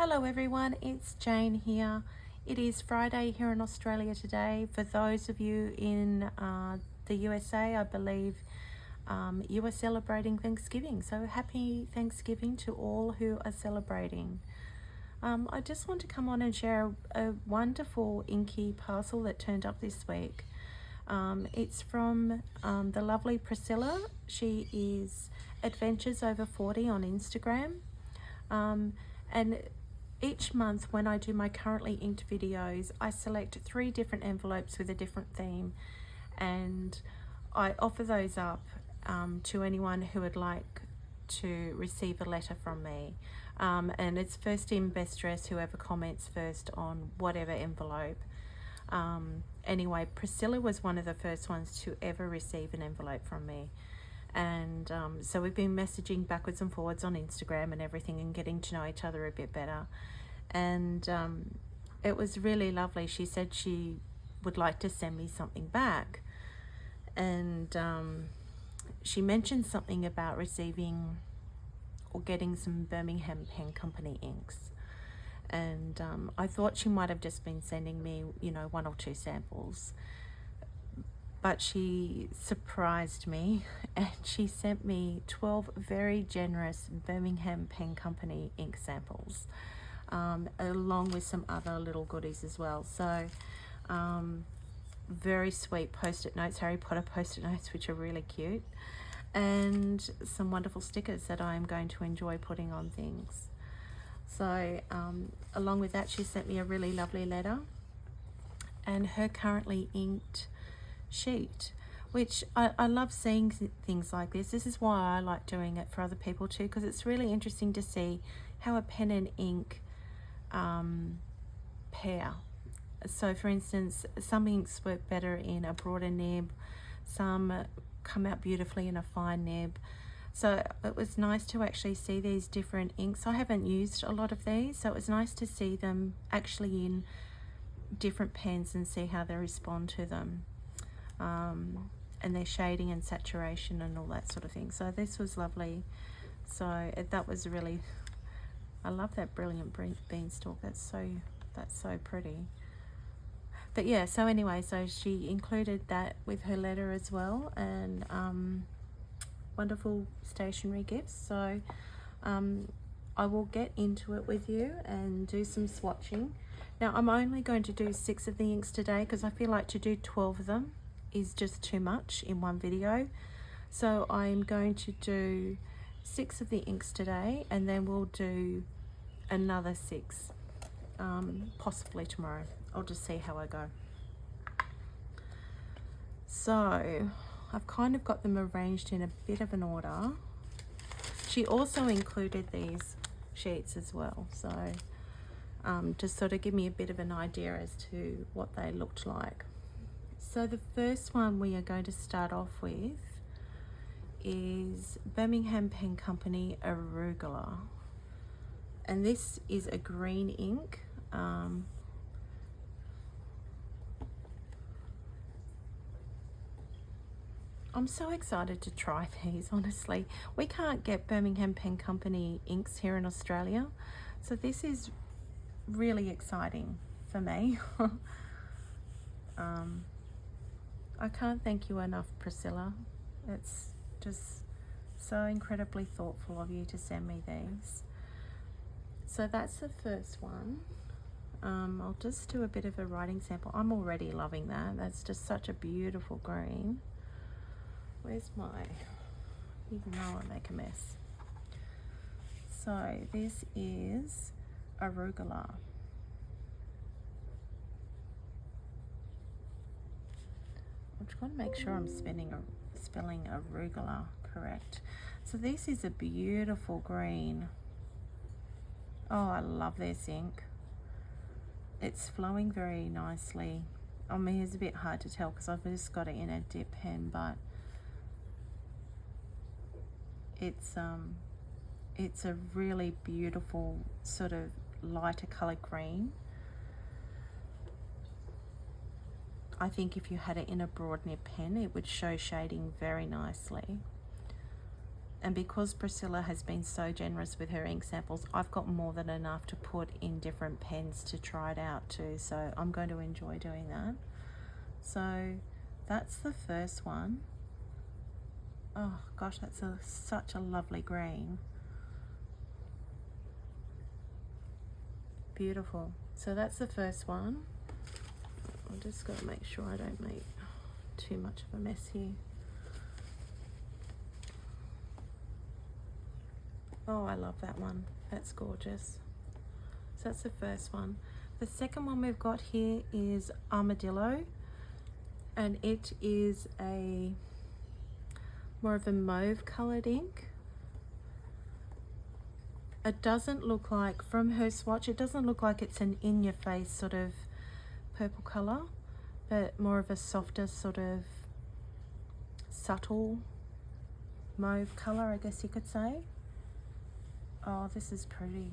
Hello everyone, it's Jane here. It is Friday here in Australia today. For those of you in the USA, I believe you are celebrating Thanksgiving. So happy Thanksgiving to all who are celebrating. I just want to come on and share a wonderful inky parcel that turned up this week. It's from the lovely Priscilla. She is Adventures Over 40 on Instagram. And each month when I do my currently inked videos, I select 3 different envelopes with a different theme, and I offer those up to anyone who would like to receive a letter from me. And it's first in, best dress, whoever comments first on whatever envelope. Anyway, Priscilla was one of the first ones to ever receive an envelope from me. And so we've been messaging backwards and forwards on Instagram and everything, and getting to know each other a bit better. And it was really lovely. She said she would like to send me something back, and she mentioned something about receiving or getting some Birmingham Pen Company inks. And I thought she might have just been sending me, 1 or 2 samples. But she surprised me, and she sent me 12 very generous Birmingham Pen Company ink samples, along with some other little goodies as well. So very sweet post-it notes, Harry Potter post-it notes, which are really cute, and some wonderful stickers that I am going to enjoy putting on things. So along with that, she sent me a really lovely letter and her currently inked sheet, which I love seeing things like this. This is why I like doing it for other people too, because it's really interesting to see how a pen and ink pair. So for instance, some inks work better in a broader nib, some come out beautifully in a fine nib. So it was nice to actually see these different inks. I haven't used a lot of these, so it was nice to see them actually in different pens and see how they respond to them. And their shading and saturation and all that sort of thing. So this was lovely. So that was really, I love that brilliant beanstalk. That's so pretty. But yeah, so anyway, so she included that with her letter as well, and wonderful stationery gifts. So I will get into it with you and do some swatching. Now I'm only going to do 6 of the inks today, because I feel like to do 12 of them is just too much in one video. So I'm going to do 6 of the inks today, and then we'll do another 6 possibly tomorrow. I'll just see how I go. So I've kind of got them arranged in a bit of an order. She also included these sheets as well, so just sort of give me a bit of an idea as to what they looked like. So the first one we are going to start off with is Birmingham Pen Company Arugula, and this is a green ink. I'm so excited to try these, honestly. We can't get Birmingham Pen Company inks here in Australia, so this is really exciting for me. I can't thank you enough, Priscilla. It's just so incredibly thoughtful of you to send me these. So that's the first one. I'll just do a bit of a writing sample. I'm already loving that. That's just such a beautiful green. Where's my, even though I make a mess. So this is Arugula. I'm just going to make sure I'm spelling Arugula correct. So this is a beautiful green. Oh, I love this ink. It's flowing very nicely. I mean, it's a bit hard to tell because I've just got it in a dip pen, but it's a really beautiful sort of lighter color green. I think if you had it in a broad nib pen, it would show shading very nicely. And because Priscilla has been so generous with her ink samples, I've got more than enough to put in different pens to try it out too. So I'm going to enjoy doing that. So that's the first one. Oh gosh, that's such a lovely green. Beautiful. So that's the first one. I'm just got to make sure I don't make too much of a mess here. Oh, I love that one. That's gorgeous. So that's the first one. The second one we've got here is Armadillo, and it is a more of a mauve colored ink. It doesn't look like, from her swatch, it doesn't look like it's an in-your-face sort of purple color, but more of a softer sort of subtle mauve color, I guess you could say. Oh, this is pretty.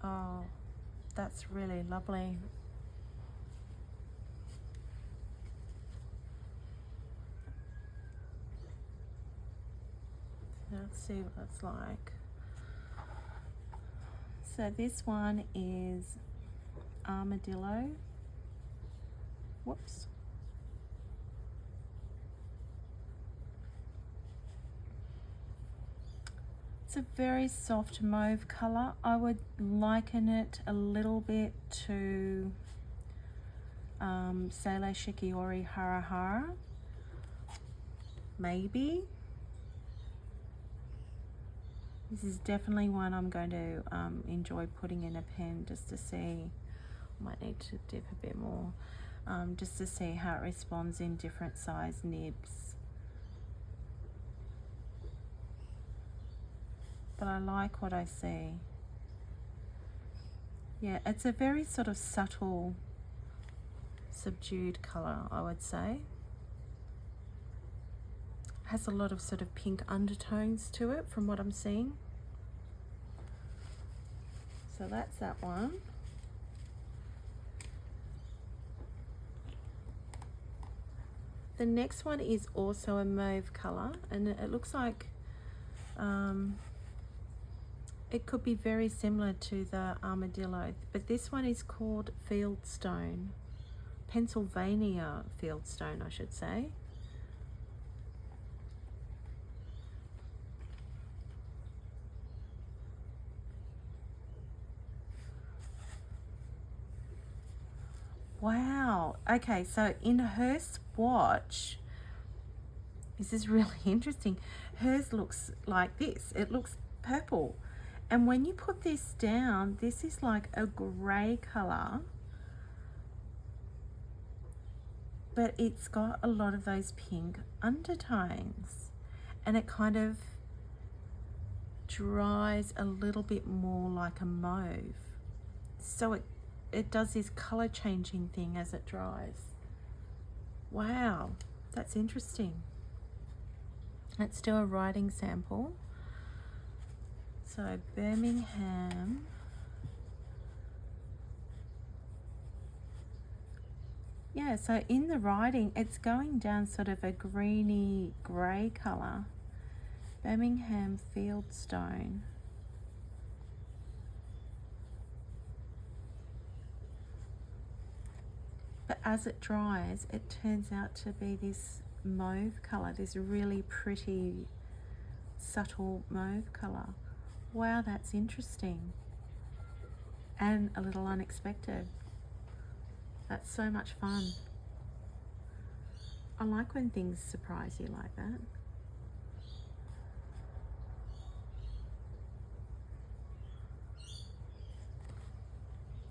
Oh, that's really lovely. Let's see what that's like. So this one is Armadillo. Whoops. It's a very soft mauve color. I would liken it a little bit to Seile Shikiori Hara Hara. Maybe. This is definitely one I'm going to enjoy putting in a pen just to see. I might need to dip a bit more. Just to see how it responds in different size nibs. But I like what I see. Yeah, it's a very sort of subtle, subdued colour, I would say. Has a lot of sort of pink undertones to it from what I'm seeing. So that's that one. The next one is also a mauve colour, and it looks like it could be very similar to the Armadillo, but this one is called Fieldstone, Pennsylvania Fieldstone, I should say. Wow. Okay, so in her swatch, this is really interesting. Hers looks like this. It looks purple. And when you put this down, this is like a grey colour. But it's got a lot of those pink undertones. And it kind of dries a little bit more like a mauve. So it does this colour changing thing as it dries. Wow, that's interesting. Let's do a writing sample. So Birmingham. Yeah, so in the writing, it's going down sort of a greeny grey colour. Birmingham Fieldstone. But as it dries, it turns out to be this mauve colour, this really pretty, subtle mauve colour. Wow, that's interesting. And a little unexpected. That's so much fun. I like when things surprise you like that.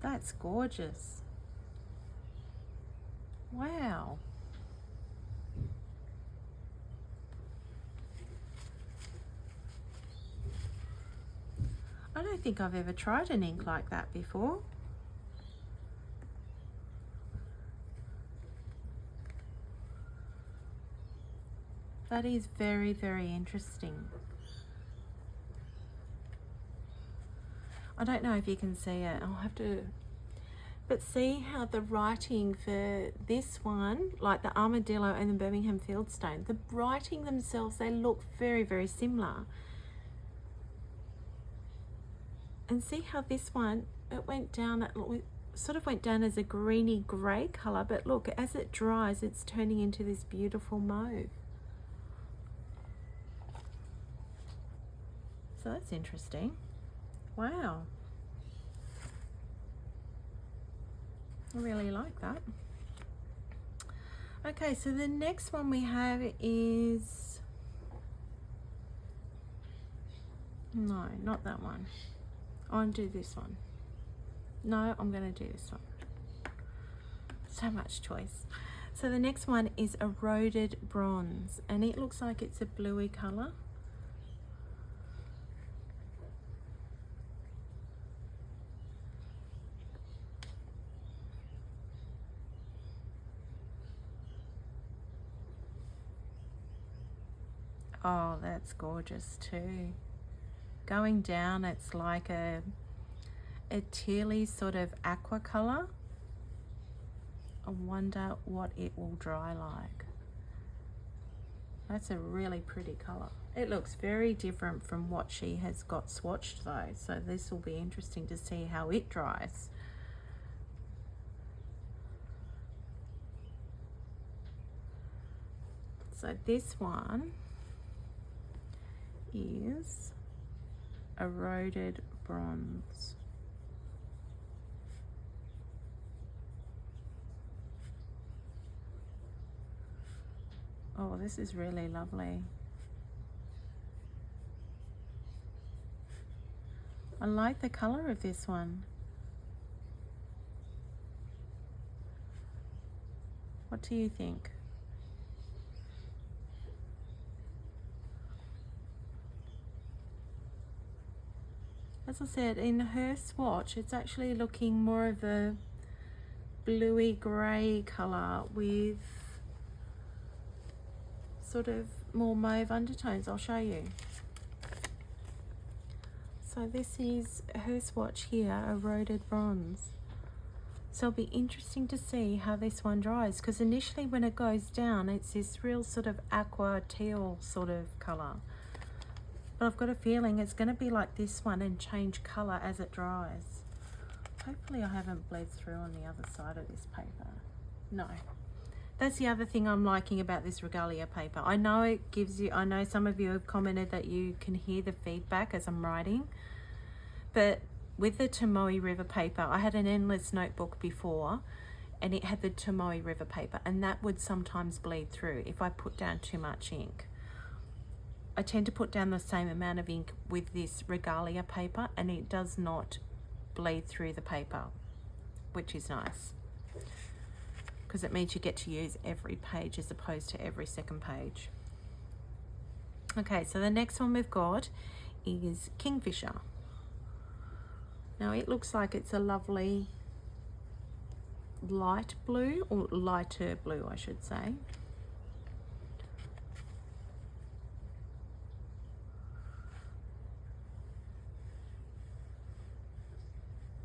That's gorgeous. Wow. I don't think I've ever tried an ink like that before. That is very, very interesting. I don't know if you can see it. I'll have to But see how the writing for this one, like the Armadillo and the Birmingham Fieldstone, the writing themselves, they look very, very similar. And see how this one, it went down, it sort of went down as a greeny grey colour, but look, as it dries, it's turning into this beautiful mauve. So that's interesting. Wow. I really like that. Okay, so the next one we have is, no, not that one. I'll do this one. No, I'm going to do this one. So much choice. So the next one is Eroded Bronze, and it looks like it's a bluey colour. Oh, that's gorgeous too. Going down, it's like a tealy sort of aqua colour. I wonder what it will dry like. That's a really pretty colour. It looks very different from what she has got swatched though, so this will be interesting to see how it dries. So this one is Eroded Bronze. Oh, this is really lovely. I like the colour of this one. What do you think? As I said, in her swatch, it's actually looking more of a bluey grey colour with sort of more mauve undertones. I'll show you. So this is her swatch here, Eroded Bronze. So it'll be interesting to see how this one dries, because initially when it goes down, it's this real sort of aqua teal sort of colour. But I've got a feeling it's going to be like this one and change colour as it dries. Hopefully I haven't bled through on the other side of this paper. No. That's the other thing I'm liking about this Rugala paper. I know it gives you, I know some of you have commented that you can hear the feedback as I'm writing, but with the Tomoe River paper, I had an endless notebook before and it had the Tomoe River paper, and that would sometimes bleed through if I put down too much ink. I tend to put down the same amount of ink with this Rugala paper and it does not bleed through the paper, which is nice, because it means you get to use every page as opposed to every second page. Okay, so the next one we've got is Kingfisher. Now it looks like it's a lovely light blue, or lighter blue I should say.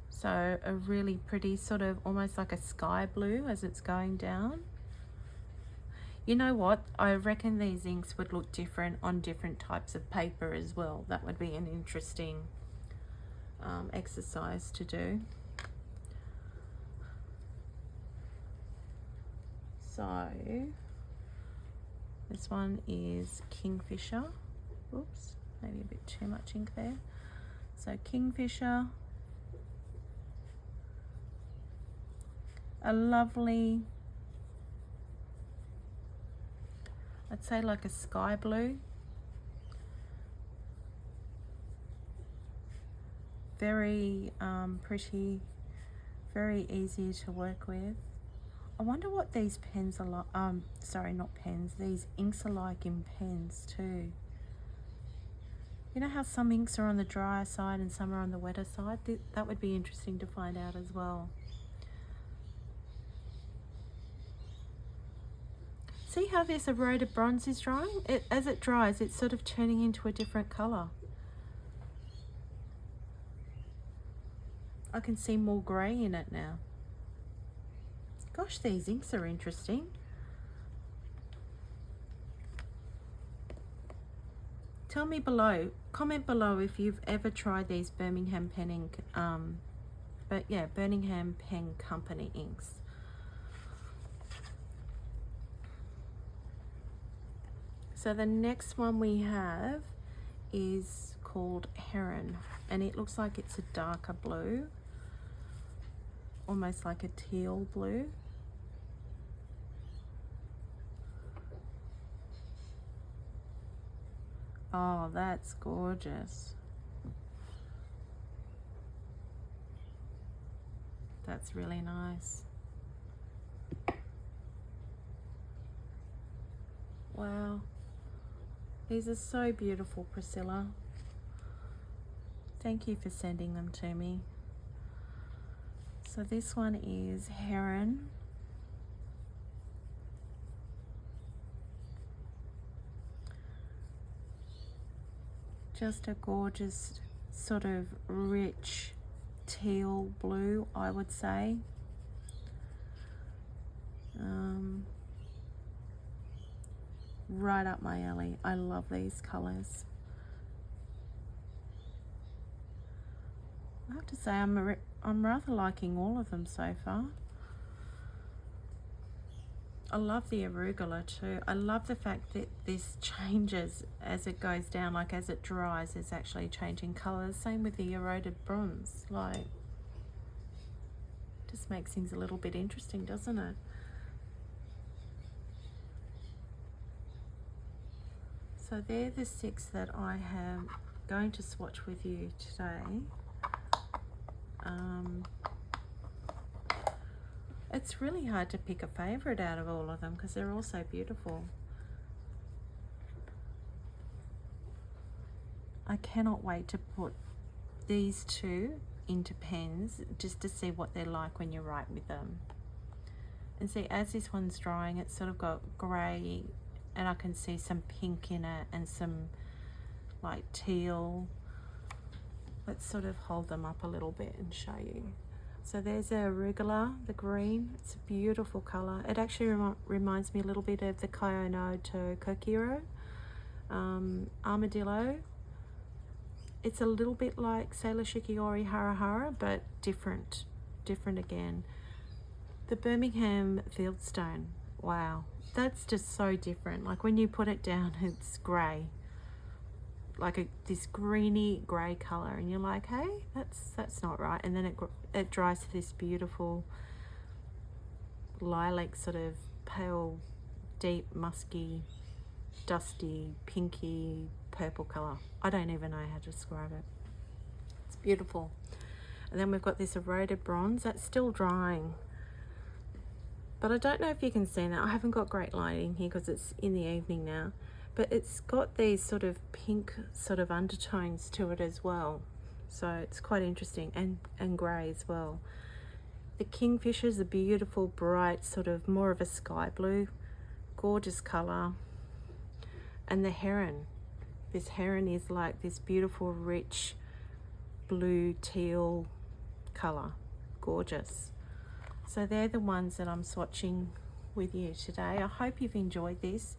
So a really pretty sort of almost like a sky blue as it's going down. You know what? I reckon these inks would look different on different types of paper as well. That would be an interesting exercise to do. So this one is Kingfisher. Oops, maybe a bit too much ink there. So Kingfisher. A lovely, I'd say like a sky blue. Very pretty, very easy to work with. I wonder what these pens are like, sorry, not pens, these inks are like in pens too. You know how some inks are on the drier side and some are on the wetter side? That would be interesting to find out as well. See how this Eroded Bronze is drying? As it dries, it's sort of turning into a different colour. I can see more grey in it now. Gosh, these inks are interesting. Tell me below, comment below if you've ever tried these Birmingham Pen ink, but yeah, Birmingham Pen Company inks. So the next one we have is called Heron, and it looks like it's a darker blue, almost like a teal blue. Oh, that's gorgeous. That's really nice. Wow. These are so beautiful, Priscilla. Thank you for sending them to me. So this one is Heron. Just a gorgeous sort of rich teal blue, I would say. Right up my alley. I love these colors. I have to say I'm rather liking all of them so far. I love the Arugula too. I love the fact that this changes as it goes down, like as it dries, it's actually changing colours. Same with the Eroded Bronze. Like, just makes things a little bit interesting, doesn't it? So they're the 6 that I am going to swatch with you today. It's really hard to pick a favourite out of all of them because they're all so beautiful. I cannot wait to put these 2 into pens just to see what they're like when you write with them. And see, as this one's drying, it's sort of got grey, and I can see some pink in it and some like teal. Let's sort of hold them up a little bit and show you. So there's a Rugala, the green. It's a beautiful colour. It actually reminds me a little bit of the Kyono to Kokiro. Armadillo. It's a little bit like Sailor Shikiori Harahara, but different again. The Birmingham Fieldstone. Wow, that's just so different. Like when you put it down, it's grey. Like this greeny grey colour, and you're like, hey, that's not right. And then it dries to this beautiful lilac, sort of pale, deep, musky, dusty, pinky, purple colour. I don't even know how to describe it. It's beautiful. And then we've got this Eroded Bronze that's still drying, but I don't know if you can see that. I haven't got great lighting here because it's in the evening now. But it's got these sort of pink sort of undertones to it as well. So it's quite interesting, and grey as well. The Kingfisher is a beautiful, bright, sort of more of a sky blue, gorgeous colour. And the Heron, this Heron is like this beautiful, rich, blue, teal colour, gorgeous. So they're the ones that I'm swatching with you today. I hope you've enjoyed this.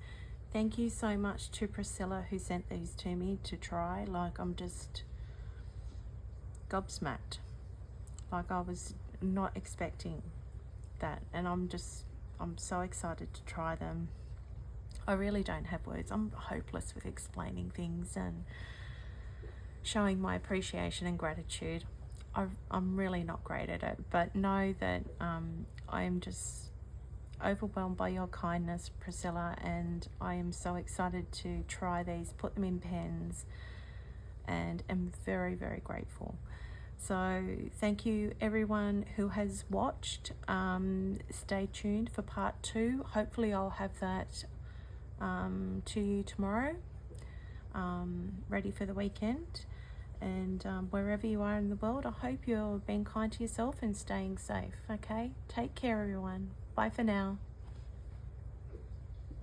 Thank you so much to Priscilla who sent these to me to try. Like, I'm just gobsmacked. Like, I was not expecting that, and I'm so excited to try them. I really don't have words. I'm hopeless with explaining things and showing my appreciation and gratitude. I'm really not great at it, but know that I am just overwhelmed by your kindness, Priscilla, and I am so excited to try these, put them in pens, and am very, very grateful. So thank you everyone who has watched. Stay tuned for part 2. Hopefully I'll have that to you tomorrow, ready for the weekend. And wherever you are in the world, I hope you're being kind to yourself and staying safe. Okay, take care everyone. Bye for now.